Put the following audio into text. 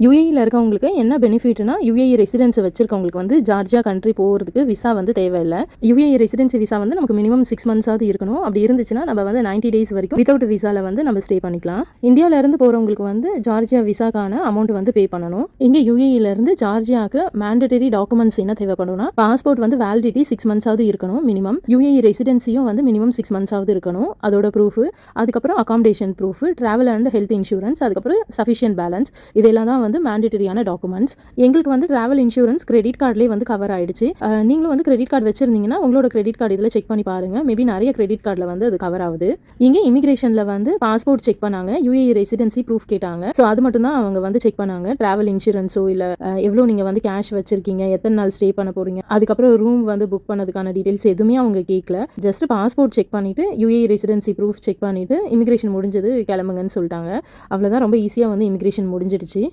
யுஏஇல இருக்கவங்களுக்கு என்ன பெனிஃபிட்னா, UAE residency வச்சிருக்கவங்களுக்கு வந்து ஜார்ஜியா கண்ட்ரி போகிறதுக்கு விசா வந்து தேவையில்லை. யுஏஇ ரெசிடென்சி விசா வந்து நமக்கு மினிமம் 6 மந்த்ஸாவது இருக்கணும். அப்படி இருந்துச்சுன்னா நம்ம வந்து 90 டேஸ் வரைக்கும் வித்தவுட் விசால வந்து நம்ம ஸ்டே பண்ணிக்கலாம். இந்தியாவில இருந்து போறவங்களுக்கு வந்து ஜார்ஜியா விசாக்கான அமௌண்ட் வந்து பே பண்ணணும். இங்க யுஏஇல இருந்து ஜார்ஜியாவுக்கு மேண்டட்டரி டாக்குமெண்ட்ஸ் என்ன தேவைப்படும்னா, பாஸ்போர்ட் வந்து வேலிடிட்டி 6 மந்த்ஸாவது இருக்கணும் மினிமம். யுஏஇ ரெசிடென்சியும் வந்து மினிமம் 6 மந்த்ஸாவது இருக்கணும். அதோட ப்ரூஃப், அதுக்கப்புறம் accommodation proof, travel and health insurance, அதுக்கப்புறம் சஃபிஷியன்ட் பேலன்ஸ், இதெல்லாம் தான் வந்து மேண்டட்டரியான டாக்குமெண்ட்ஸ். எங்களுக்கு வந்து டிராவல் இன்சூரன்ஸ் கிரெடிட் கார்ட்லேயே வந்து கவர் ஆயிடுச்சு. நீங்களும் வந்து கிரெடிட் கார்டு வச்சிருந்தீங்கன்னா உங்களோட கிரெடிட் கார்டு இதில் செக் பண்ணி பாருங்க. மேபி நிறைய கிரெடிட் கார்டில் வந்து அது கவர் ஆகுது. இங்கே இமிகிரேஷனில் வந்து பாஸ்போர்ட் செக் பண்ணாங்க, யுஏஇ ரெசிடென்சி ப்ரூஃப் கேட்டாங்க. ஸோ அது மட்டும் தான் அவங்க வந்து செக் பண்ணாங்க. டிராவல் இன்சூரன்ஸோ இல்லை எவ்வளோ நீங்கள் வந்து கேஷ் வச்சிருக்கீங்க, எத்தனை நாள் ஸ்டே பண்ண போறீங்க, அதுக்கப்புறம் ரூம் வந்து புக் பண்ணதுக்கான டீடைல்ஸ் எதுவுமே அவங்க கேட்கல. ஜஸ்ட் பாஸ்போர்ட் செக் பண்ணிட்டு யுஏஇ ரெசிடென்சி ப்ரூஃப் செக் பண்ணிட்டு இமிகிரேஷன் முடிஞ்சது கிளம்புங்கன்னு சொல்லிட்டாங்க. அவ்வளோதான், ரொம்ப ஈஸியாக வந்து இமிகிரேஷன் முடிஞ்சிடுச்சு.